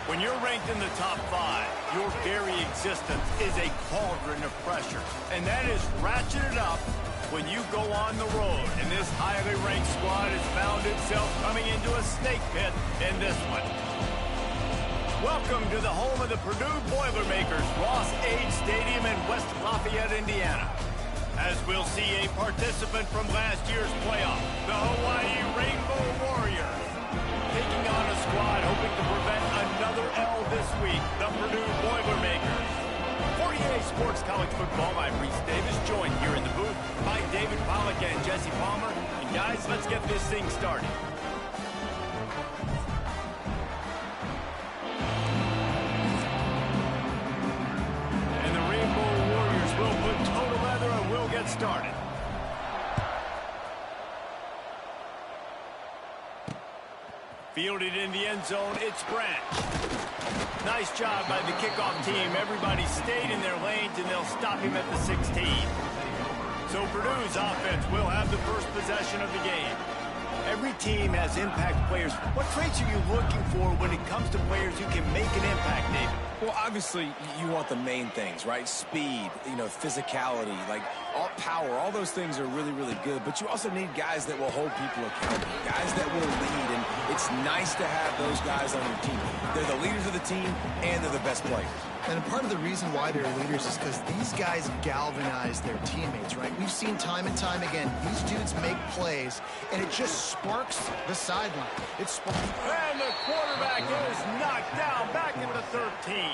When you're ranked in the top 5, your very existence is a cauldron of pressure. And that is ratcheted up when you go on the road. And this highly ranked squad has found itself coming into a snake pit in this one. Welcome to the home of the Purdue Boilermakers, Ross Age Stadium in West Lafayette, Indiana. As we'll see a participant from last year's playoff, the Hawaii Rainbow Warriors, taking on a squad hoping to prevent another L this week, the Purdue Boilermakers. 48 Sports College Football, I'm Reese Davis, joined here in the booth by David Pollack and Jesse Palmer. And guys, let's get this thing started. And the Rainbow Warriors will put total leather and we'll get started. Fielded in the end zone, it's Branch. Nice job by the kickoff team. Everybody stayed in their lanes, and they'll stop him at the 16. So Purdue's offense will have the first possession of the game. Every team has impact players. What traits are you looking for when it comes to players who can make an impact, David? Well, obviously, you want the main things, right? Speed, physicality, like all power. All those things are really, really good. But you also need guys that will hold people accountable, guys that will lead. And it's nice to have those guys on your team. They're the leaders of the team, and they're the best players. And part of the reason why they're leaders is because these guys galvanize their teammates, right? We've seen time and time again, these dudes make plays, and it just sparks the sideline. It sparks. And the quarterback is knocked down back at the 13.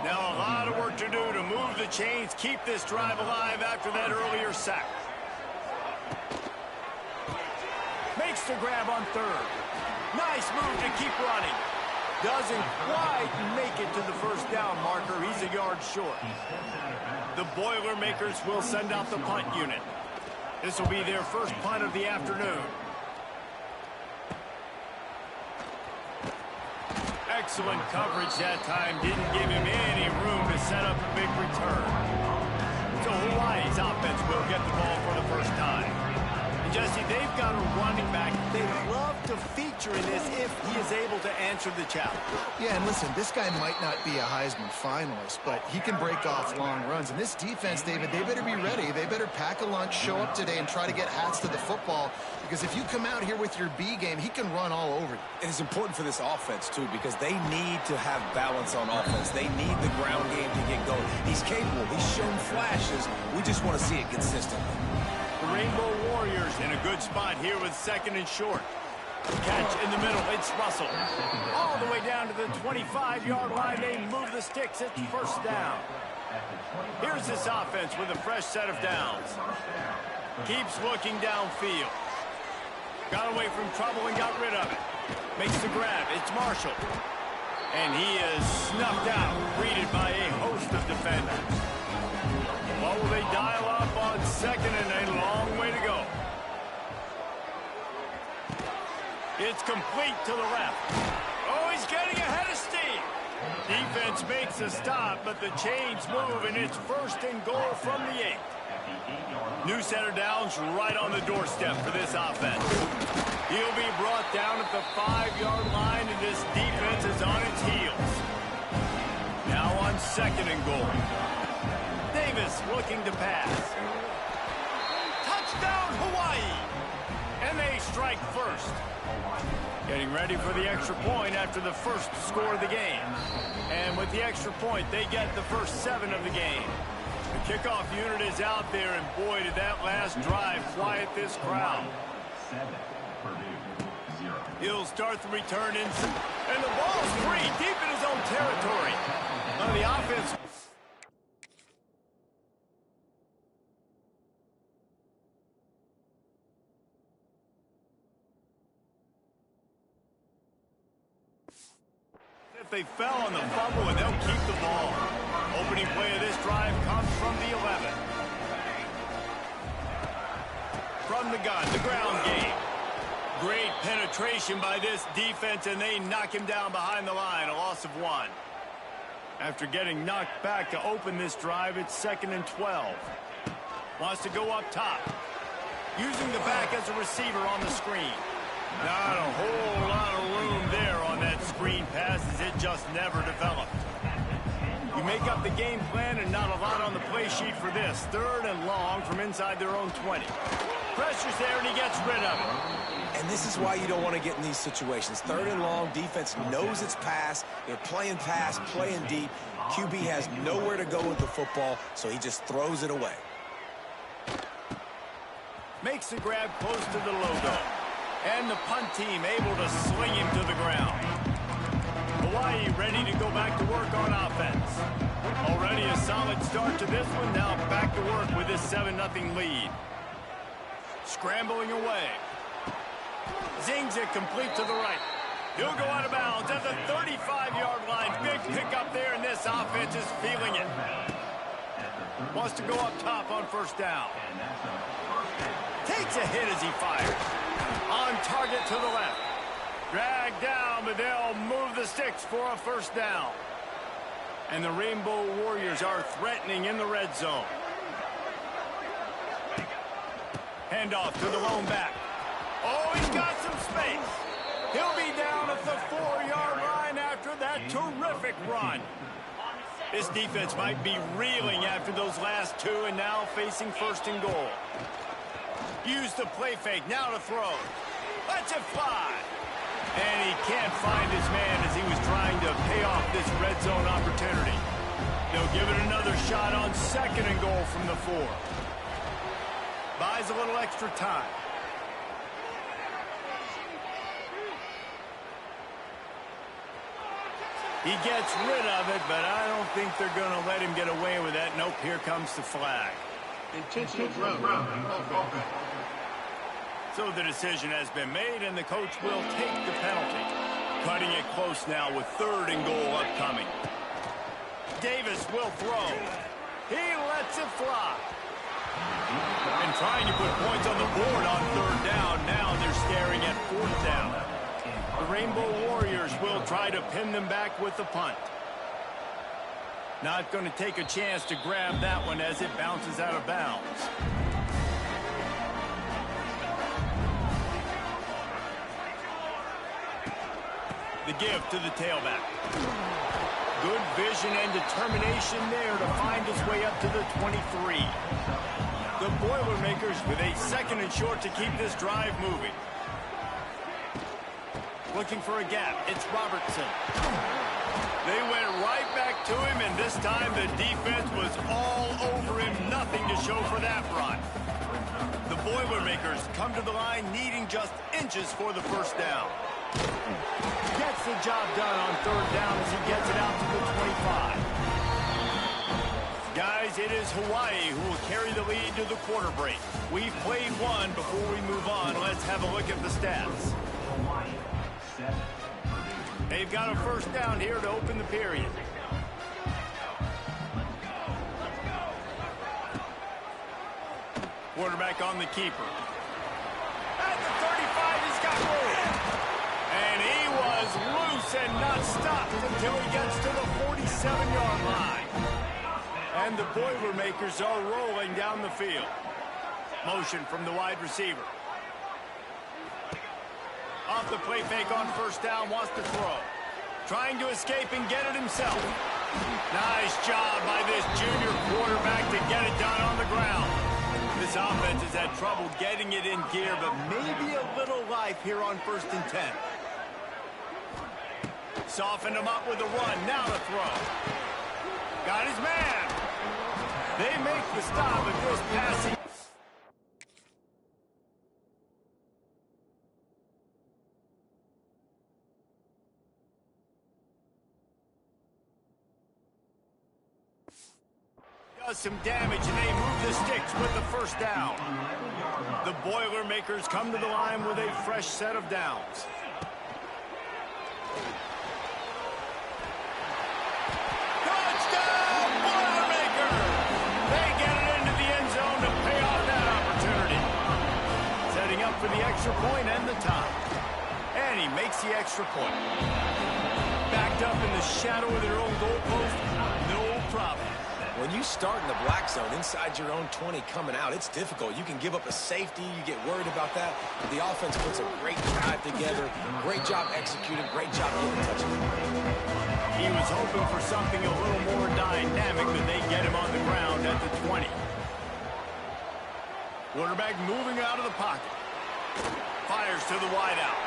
Now a lot of work to do to move the chains, keep this drive alive after that earlier sack. Makes the grab on third. Nice move to keep running. Doesn't quite make it to the first down marker. He's a yard short. The Boilermakers will send out the punt unit. This will be their first punt of the afternoon. Excellent coverage that time. Didn't give him any room to set up a big return. So Hawaii's offense will get the ball for the first time. Jesse, they've got a running back they love to feature in this if he is able to answer the challenge. Yeah, and listen, this guy might not be a Heisman finalist, but he can break off long runs. And this defense, David, they better be ready. They better pack a lunch, show up today, and try to get hats to the football. Because if you come out here with your B game, he can run all over you. And it's important for this offense, too, because they need to have balance on offense. They need the ground game to get going. He's capable. He's shown flashes. We just want to see it consistently. The Rainbow Warriors in a good spot here with second and short. Catch in the middle. It's Russell. All the way down to the 25-yard line. They move the sticks. It's first down. Here's this offense with a fresh set of downs. Keeps looking downfield. Got away from trouble and got rid of it. Makes the grab. It's Marshall. And he is snuffed out, greeted by a host of defenders. What will they dial up on second and a long way to go? It's complete to the left. Oh, he's getting ahead of steam. Defense makes a stop, but the chains move, and it's first and goal from the 8. New set of downs right on the doorstep for this offense. He'll be brought down at the 5-yard line, and this defense is on its heels. Now on second and goal. Davis looking to pass. Touchdown, Hawaii! And they strike first. Getting ready for the extra point after the first score of the game. And with the extra point, they get the first 7 of the game. The kickoff unit is out there, and boy, did that last drive quiet this crowd. He'll start the return and the ball's free deep in his own territory. On the offense. If they fell on the fumble, and they'll keep the ball. Opening play of this drive comes from the 11. From the gun, the ground game. Great penetration by this defense, and they knock him down behind the line, a loss of 1. After getting knocked back to open this drive, it's 2nd and 12. Wants to go up top. Using the back as a receiver on the screen. Not a whole lot of room there on that screen pass, as it just never developed. You make up the game plan, and not a lot on the play sheet for this. 3rd and long from inside their own 20. Pressure's there, and he gets rid of it. And this is why you don't want to get in these situations. 3rd and long, defense knows it's pass. They're playing pass, playing deep. QB has nowhere to go with the football, so he just throws it away. Makes the grab close to the logo. And the punt team able to sling him to the ground. Hawaii ready to go back to work on offense. Already a solid start to this one. Now back to work with this 7-0 lead. Scrambling away. Zings it complete to the right. He'll go out of bounds at the 35-yard line. Big pickup there, and this offense is feeling it. Wants to go up top on first down. Takes a hit as he fires. On target to the left. Dragged down, but they'll move the sticks for a first down. And the Rainbow Warriors are threatening in the red zone. Handoff to the lone back. Oh, he's got some space. He'll be down at the 4-yard line after that terrific run. This defense might be reeling after those last 2, and now facing first and goal. Use the play fake, now to throw. Lets it fly. And he can't find his man as he was trying to pay off this red zone opportunity. They'll give it another shot on second and goal from the 4. Buys a little extra time. He gets rid of it, but I don't think they're going to let him get away with that. Nope, here comes the flag. Intentional run. So the decision has been made, and the coach will take the penalty. Cutting it close now with 3rd and goal upcoming. Davis will throw. He lets it fly. And trying to put points on the board on 3rd down. Now they're staring at 4th down. The Rainbow Warriors will try to pin them back with the punt. Not going to take a chance to grab that one as it bounces out of bounds. The give to the tailback. Good vision and determination there to find his way up to the 23. The Boilermakers with a 2nd and short to keep this drive moving. Looking for a gap. It's Robertson. They went right back to him, and this time the defense was all over him. Nothing to show for that run. The Boilermakers come to the line needing just inches for the first down. Gets the job done on 3rd down as he gets it out to the 25. Guys, it is Hawaii who will carry the lead to the quarter break. We've played one. Before we move on, let's have a look at the stats. They've got a first down here to open the period. Quarterback on the keeper. At the 35, he's got room. until he gets to the 47-yard line. And the Boilermakers are rolling down the field. Motion from the wide receiver. Off the play fake on first down, wants to throw. Trying to escape and get it himself. Nice job by this junior quarterback to get it done on the ground. This offense has had trouble getting it in gear, but maybe a little life here on 1st and 10. Softened him up with a run, now to throw. Got his man. They make the stop at this passing. Does some damage, and they move the sticks with the first down. The Boilermakers come to the line with a fresh set of downs. Touchdown, Boilermakers! They get it into the end zone to pay off that opportunity. Setting up for the extra point and the tie. And he makes the extra point. Backed up in the shadow of their own goalpost, no problem. When you start in the black zone inside your own 20 coming out, it's difficult. You can give up a safety. You get worried about that. But the offense puts a great drive together. Great job executing. Great job getting a touchdown. He was hoping for something a little more dynamic, but they get him on the ground at the 20. Quarterback moving out of the pocket. Fires to the wideout.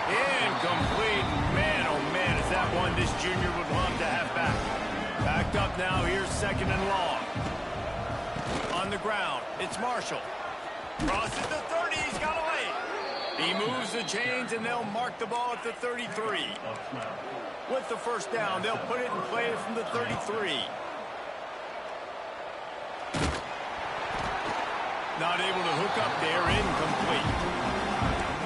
Incomplete. Man, oh man, is that one this junior would love to have back. Backed up now, here's 2nd and long. On the ground, it's Marshall. Crosses the 30, he's got a lane. He moves the chains, and they'll mark the ball at the 33. With the first down, they'll put it and play it from the 33. Not able to hook up there, incomplete.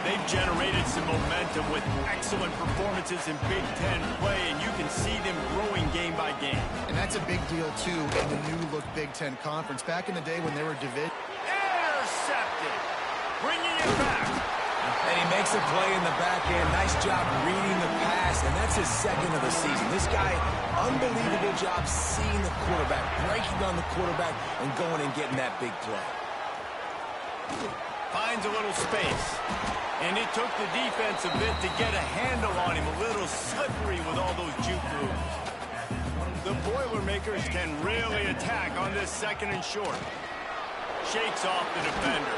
They've generated some momentum with excellent performances in Big Ten play, and you can see them growing game by game. And that's a big deal, too, in the new-look Big Ten Conference. Back in the day when they were division. Intercepted. Bringing it back. And he makes a play in the back end. Nice job reading the pass, and that's his 2nd of the season. This guy, unbelievable job seeing the quarterback, breaking on the quarterback, and going and getting that big play. Finds a little space. And it took the defense a bit to get a handle on him. A little slippery with all those juke moves. The Boilermakers can really attack on this 2nd and short. Shakes off the defender.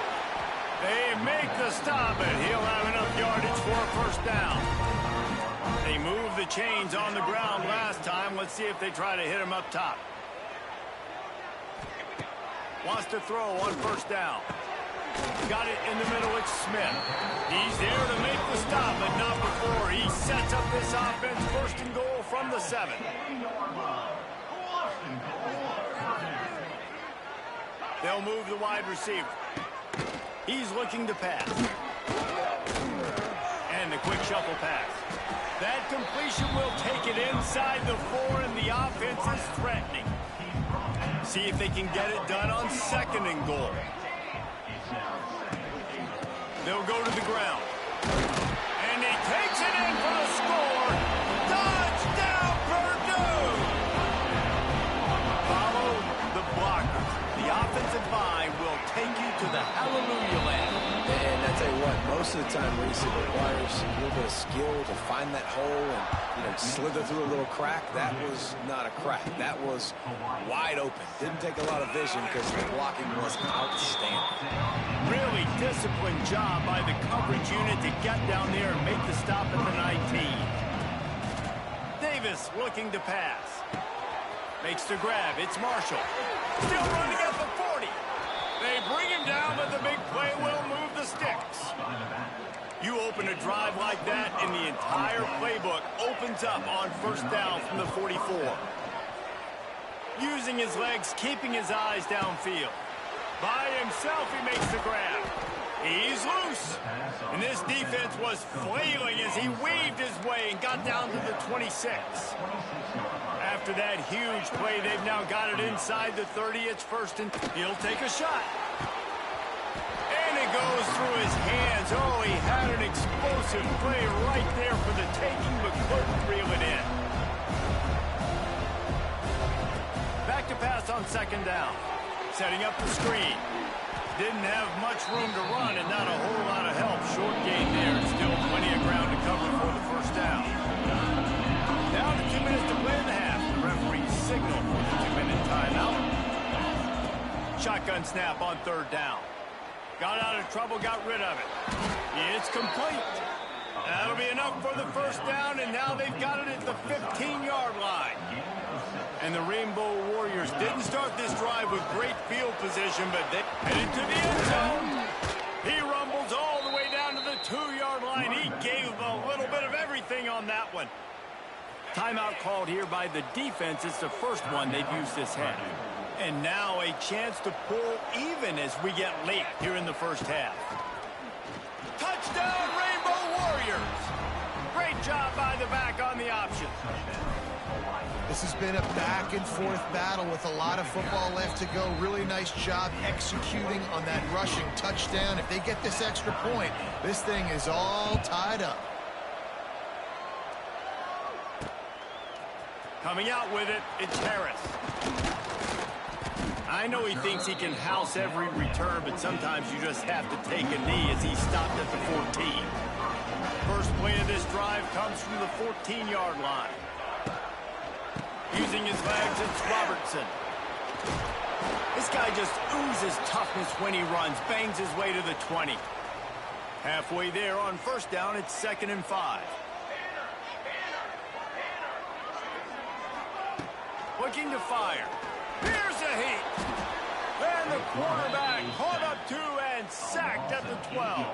They make the stop, and he'll have enough yardage for a first down. They moved the chains on the ground last time. Let's see if they try to hit him up top. Wants to throw on first down. Got it in the middle, it's Smith. He's there to make the stop, but not before. He sets up this offense, 1st and goal from the 7. They'll move the wide receiver. He's looking to pass. And the quick shuffle pass. That completion will take it inside the 4, and the offense is threatening. See if they can get it done on 2nd and goal. They'll go to the ground. And he takes it in for the score. Touchdown, Purdue! Follow the blockers. The offensive line will take you to the hallelujah land. And I tell you what, most of the time, Reese, it requires a little bit of skill to find that hole and, slither through a little crack. That was not a crack. That was wide open. Didn't take a lot of vision because the blocking was outstanding. Really disciplined job by the coverage unit to get down there and make the stop at the 19. Davis looking to pass. Makes the grab. It's Marshall. Still running at the 40. They bring him down, but the big play will move the sticks. You open a drive like that, and the entire playbook opens up on first down from the 44. Using his legs, keeping his eyes downfield. By himself, he makes the grab. He's loose. And this defense was flailing as he weaved his way and got down to the 26. After that huge play, they've now got it inside the 30. It's 1st and he'll take a shot. And it goes through his hands. Oh, he had an explosive play right there for the taking, but couldn't reel it in. to pass on second down. Setting up the screen. Didn't have much room to run and not a whole lot of help. Short gain there. Still plenty of ground to cover for the first down. Down to 2 minutes to play in the half. The referee signal for the 2-minute timeout. Shotgun snap on third down. Got out of trouble, got rid of it. It's complete. That'll be enough for the first down, and now they've got it at the 15-yard line. And the Rainbow Warriors didn't start this drive with great field position, but they headed to the end zone. He rumbles all the way down to the 2-yard line. He gave a little bit of everything on that one. Timeout called here by the defense. It's the first one they've used this half. And now a chance to pull even as we get late here in the first half. Touchdown, Rainbow Warriors! Great job by the back on the option. This has been a back-and-forth battle with a lot of football left to go. Really nice job executing on that rushing touchdown. If they get this extra point, this thing is all tied up. Coming out with it, it's Harris. I know he thinks he can house every return, but sometimes you just have to take a knee as he stopped at the 14. First play of this drive comes from the 14-yard line. Using his legs, it's Robertson. This guy just oozes toughness when he runs, bangs his way to the 20. Halfway there on first down, it's 2nd and 5. Looking to fire. Here's a heat. And the quarterback caught up 2 and sacked at the 12.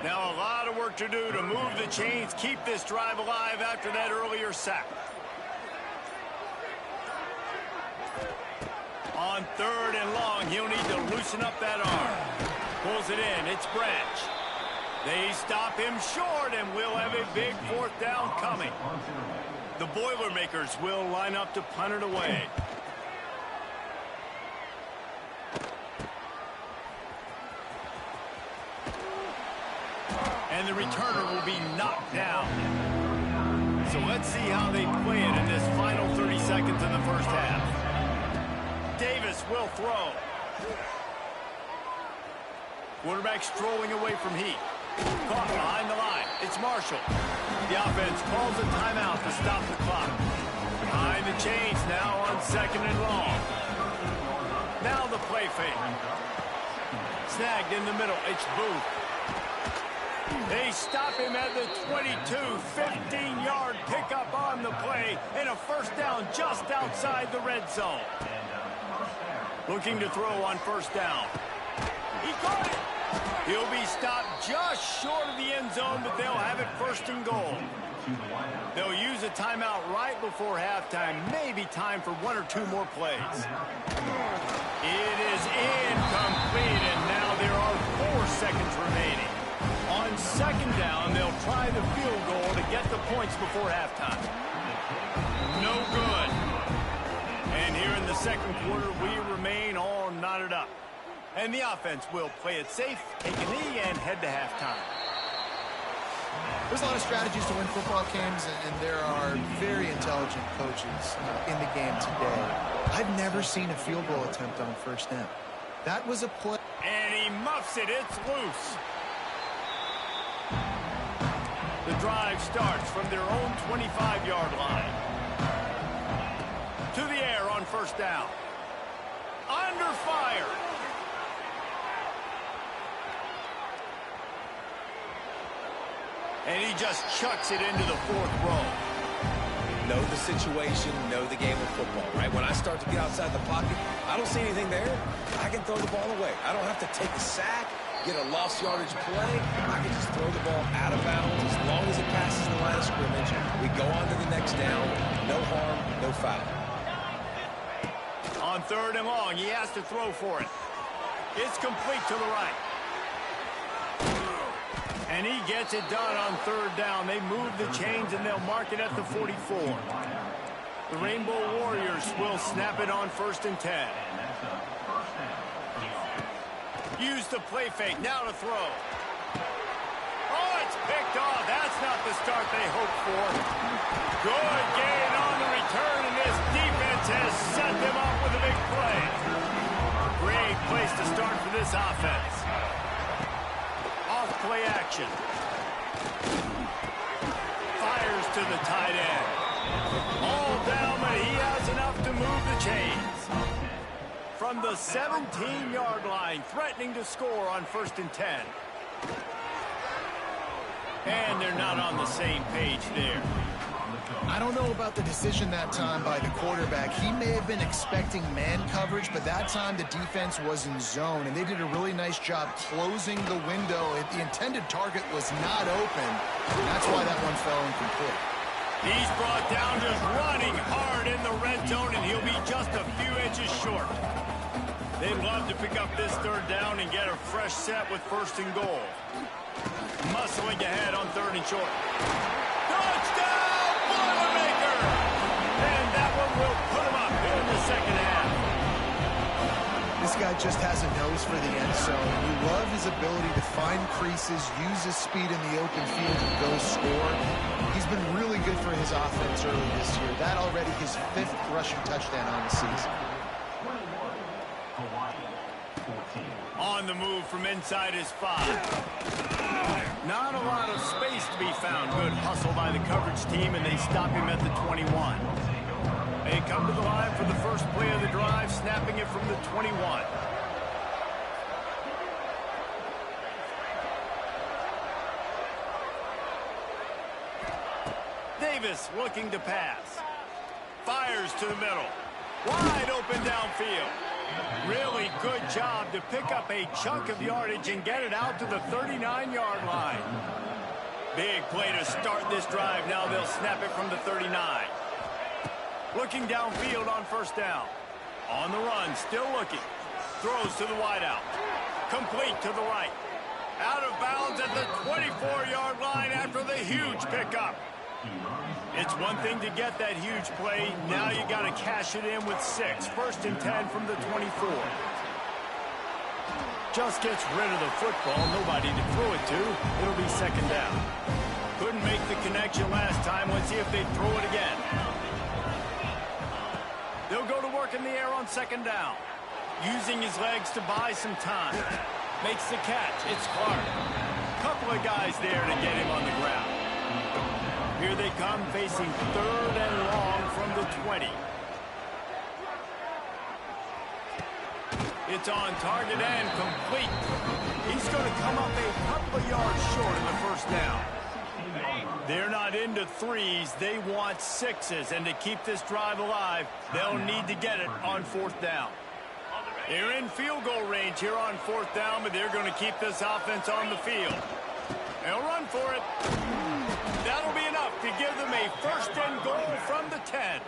Now a lot of work to do to move the chains, keep this drive alive after that earlier sack. On 3rd and long, he'll need to loosen up that arm. Pulls it in. It's Branch. They stop him short, and we'll have a big 4th down coming. The Boilermakers will line up to punt it away. And the returner will be knocked down. So let's see how they play it in this final 30 seconds of the first half. Davis will throw. Quarterback strolling away from heat. Caught behind the line. It's Marshall. The offense calls a timeout to stop the clock. Behind the chains now on 2nd and long. Now the play fake. Snagged in the middle. It's Booth. They stop him at the 22. 15-yard pickup on the play. And a first down just outside the red zone. Looking to throw on first down. He caught it. He'll be stopped just short of the end zone, but they'll have it 1st and goal. They'll use a timeout right before halftime. Maybe time for 1 or 2 more plays. It is incomplete, and now there are 4 seconds remaining. On 2nd down, they'll try the field goal to get the points before halftime. No good. And here in the 2nd quarter, we remain all knotted up. And the offense will play it safe, take a knee, and head to halftime. There's a lot of strategies to win football games, and there are very intelligent coaches in the game today. I've never seen a field goal attempt on first down. That was a play. And he muffs it. It's loose. The drive starts from their own 25-yard line. To the air on first down. Under fire. And he just chucks it into the 4th row. Know the situation, know the game of football, right? When I start to get outside the pocket, I don't see anything there. I can throw the ball away. I don't have to take a sack, get a lost yardage play. I can just throw the ball out of bounds. As long as it passes the line of scrimmage, we go on to the next down. No harm, no foul. On 3rd and long, he has to throw for it. It's complete to the right. And he gets it done on 3rd down. They move the chains, and they'll mark it at the 44. The Rainbow Warriors will snap it on 1st and 10. Use the play fake. Now to throw. Oh, it's picked off. That's not the start they hoped for. Good gain on the return, and this defense has set them up with a big play. Great place to start for this offense. Off play action. Fires to the tight end. All down, but he has enough to move the chains. From the 17-yard line, threatening to score on 1st and 10. And they're not on the same page there. I don't know about the decision that time by the quarterback. He may have been expecting man coverage, but that time the defense was in zone, and they did a really nice job closing the window. The intended target was not open, and that's why that one fell incomplete. He's brought down just running hard in the red zone, and he'll be just a few inches short. They'd love to pick up this 3rd down and get a fresh set with 1st and goal. Muscling ahead on 3rd and short. Touchdown, Boilermaker! And that one will put him up in the 2nd half. This guy just has a nose for the end zone. We love his ability to find creases, use his speed in the open field, and go score. He's been really good for his offense early this year. That already his 5th rushing touchdown on the season. On the move from inside his 5. Not a lot of space to be found. Good hustle by the coverage team, and they stop him at the 21. They come to the line for the first play of the drive, snapping it from the 21. Davis looking to pass. Fires to the middle. Wide open downfield. Really good job to pick up a chunk of yardage and get it out to the 39-yard line. Big play to start this drive. Now they'll snap it from the 39. Looking downfield on 1st down. On the run, still looking. Throws to the wideout. Complete to the right. Out of bounds at the 24-yard line after the huge pickup. It's one thing to get that huge play. Now you got to cash it in with 6. 1st and 10 from the 24. Just gets rid of the football. Nobody to throw it to. It'll be 2nd down. Couldn't make the connection last time. Let's see if they throw it again. They'll go to work in the air on 2nd down. Using his legs to buy some time. Makes the catch. It's Clark. Couple of guys there to get him on the ground. Here they come, facing 3rd and long from the 20. It's on target and complete. He's going to come up a couple of yards short in the 1st down. They're not into 3s. They want 6s. And to keep this drive alive, they'll need to get it on 4th down. They're in field goal range here on 4th down, but they're going to keep this offense on the field. They'll run for it. That'll be enough to give them a 1st and goal from the 10.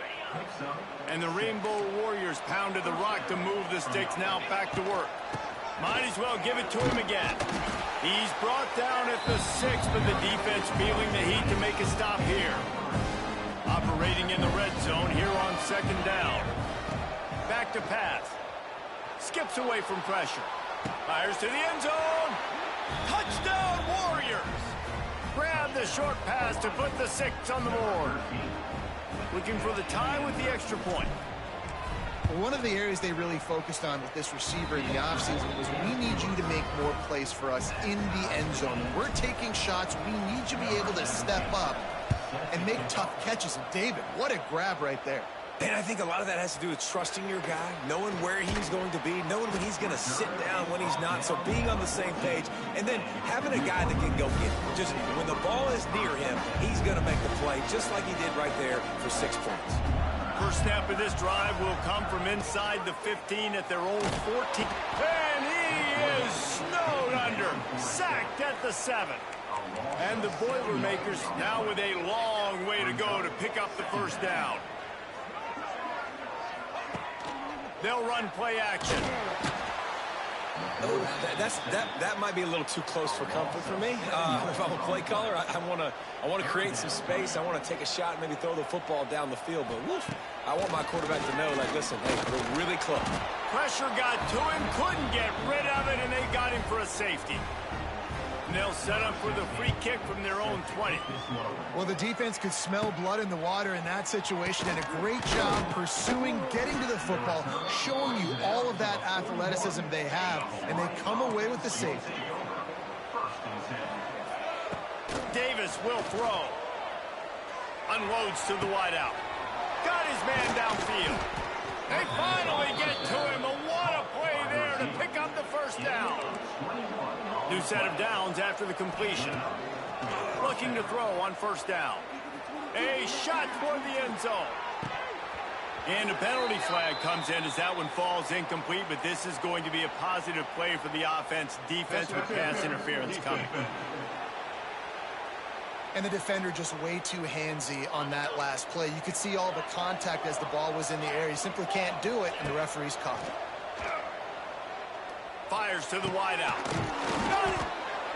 And the Rainbow Warriors pounded the rock to move the sticks. Now back to work. Might as well give it to him again. He's brought down at the 6, but the defense feeling the heat to make a stop here. Operating in the red zone here on 2nd down. Back to pass. Skips away from pressure. Fires to the end zone. Touchdown Warriors! Grab the short pass to put the 6 on the board. Looking for the tie with the extra point. One of the areas they really focused on with this receiver in the offseason was we need you to make more plays for us in the end zone. When we're taking shots, we need you to be able to step up and make tough catches. And David, what a grab right there. And I think a lot of that has to do with trusting your guy, knowing where he's going to be, knowing when he's going to sit down, when he's not. So being on the same page, and then having a guy that can go get it. Just when the ball is near him, he's going to make the play, just like he did right there for 6 points. First snap of this drive will come from inside the 15 at their own 14. And he is snowed under, sacked at the 7. And the Boilermakers now with a long way to go to pick up the 1st down. They'll run play action. Oh, that might be a little too close for comfort for me. If I'm a play caller, I want to create some space. I want to take a shot and maybe throw the football down the field. But woof, I want my quarterback to know, like, listen, hey, we're really close. Pressure got to him, couldn't get rid of it, and they got him for a safety. And they'll set up for the free kick from their own 20. Well, the defense could smell blood in the water in that situation, and a great job pursuing, getting to the football, showing you all of that athleticism they have, and they come away with the safety. Davis will throw. Unloads to the wideout. Got his man downfield. They finally get to him. What a play there to pick up the first down. New set of downs after the completion. Looking to throw on first down. A shot toward the end zone. And a penalty flag comes in as that one falls incomplete, but this is going to be a positive play for the offense. Defense with pass interference coming. And the defender just way too handsy on that last play. You could see all the contact as the ball was in the air. He simply can't do it, and the referee's caught it. Fires to the wideout.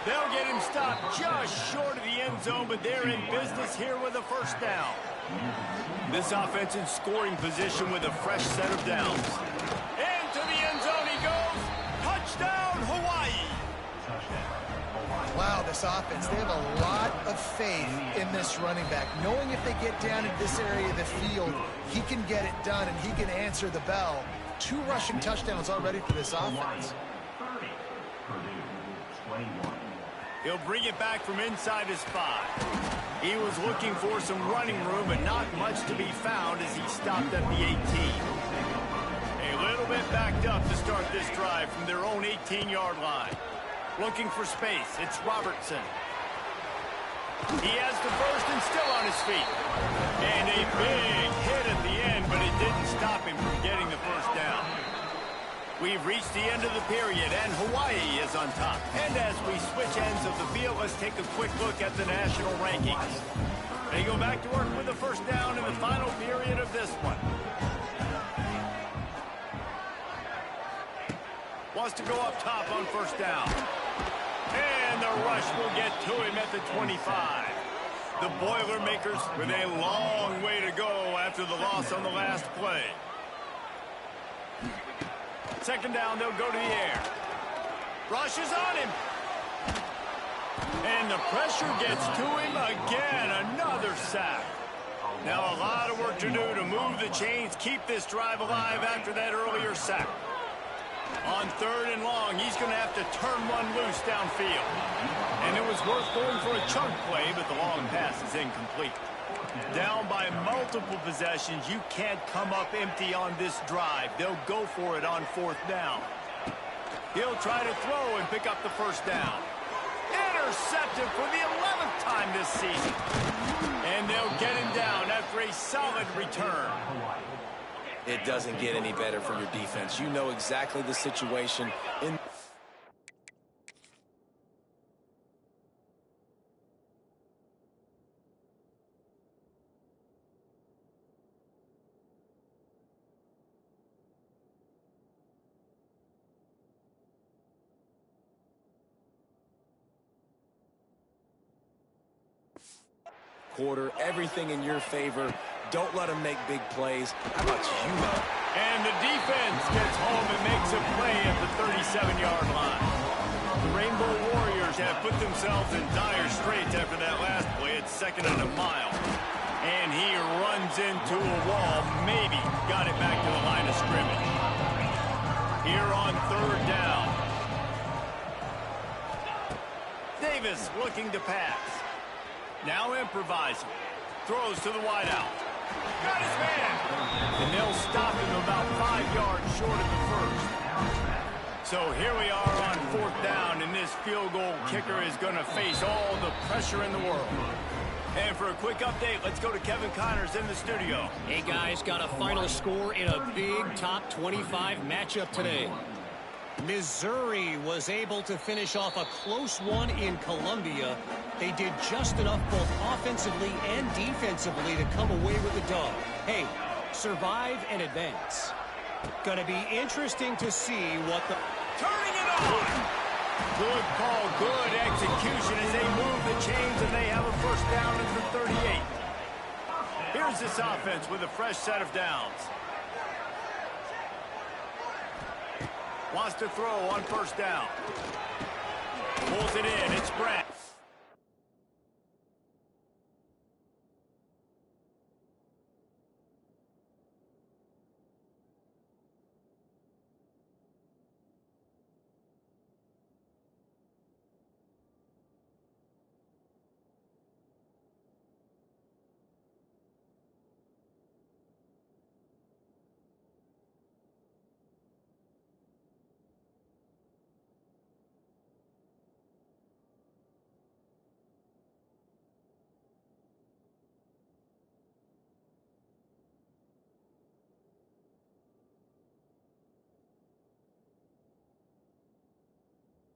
They'll get him stopped just short of the end zone, but they're in business here with a first down. This offense in scoring position with a fresh set of downs. Into the end zone he goes. Touchdown, Hawaii. Wow, this offense, they have a lot of faith in this running back. Knowing if they get down in this area of the field, he can get it done and he can answer the bell. 2 rushing touchdowns already for this offense. He'll bring it back from inside his 5. He was looking for some running room, but not much to be found as he stopped at the 18. A little bit backed up to start this drive from their own 18-yard line. Looking for space, it's Robertson. He has the first and still on his feet. And a big hit at the end, but it didn't stop him from getting the first down. We've reached the end of the period, and Hawaii is on top. And as we switch ends of the field, let's take a quick look at the national rankings. They go back to work with the first down in the final period of this one. Wants to go up top on first down. And the rush will get to him at the 25. The Boilermakers with a long way to go after the loss on the last play. Second down, they'll go to the air. Rush is on him. And the pressure gets to him again. Another sack. Now a lot of work to do to move the chains, keep this drive alive after that earlier sack. On 3rd and long, he's going to have to turn one loose downfield. And it was worth going for a chunk play, but the long pass is incomplete. Down by multiple possessions, you can't come up empty on this drive. They'll go for it on 4th down. He'll try to throw and pick up the first down. Intercepted for the 11th time this season. And they'll get him down after a solid return. It doesn't get any better for your defense. You know exactly the situation. Quarter, everything in your favor. Don't let them make big plays. How about you know? And the defense gets home and makes a play at the 37-yard line. The Rainbow Warriors have put themselves in dire straits after that last play. It's 2nd and a mile. And he runs into a wall. Maybe got it back to the line of scrimmage. Here on 3rd down. Davis looking to pass. Now improvising. Throws to the wideout. Got his man. And they'll stop him about 5 yards short of the first. So here we are on 4th down, and this field goal kicker is going to face all the pressure in the world. And for a quick update, let's go to Kevin Connors in the studio. Hey, guys, got a final score in a big top 25 matchup today. Missouri was able to finish off a close one in Columbia. They did just enough both offensively and defensively to come away with the dub. Hey, survive and advance. Gonna be interesting to see what the... Turning it on! Good call, good execution as they move the chains, and they have a first down at the 38. Here's this offense with a fresh set of downs. Wants to throw on first down. Pulls it in. It's Brett.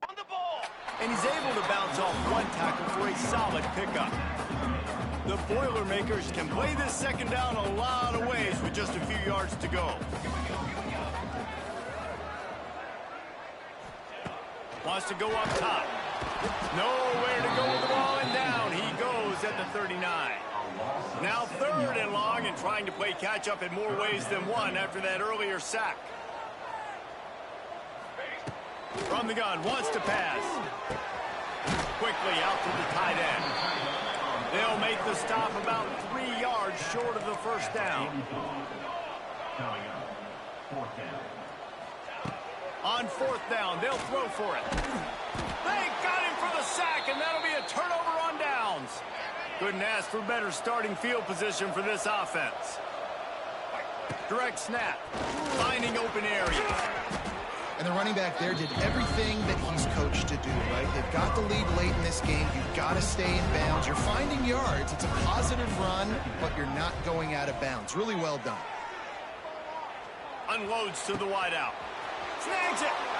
On the ball. And he's able to bounce off one tackle for a solid pickup. The Boilermakers can play this second down a lot of ways with just a few yards to go. Wants to go up top. Nowhere to go with the ball, and down he goes at the 39. Now 3rd and long, and trying to play catch-up in more ways than one after that earlier sack. From the gun, wants to pass. Quickly out to the tight end. They'll make the stop about 3 yards short of the first down. On 4th down, they'll throw for it. They got him for the sack, and that'll be a turnover on downs. Couldn't ask for better starting field position for this offense. Direct snap, finding open areas. And the running back there did everything that he's coached to do, right? They've got the lead late in this game. You've got to stay in bounds. You're finding yards. It's a positive run, but you're not going out of bounds. Really well done. Unloads to the wideout. Snags it.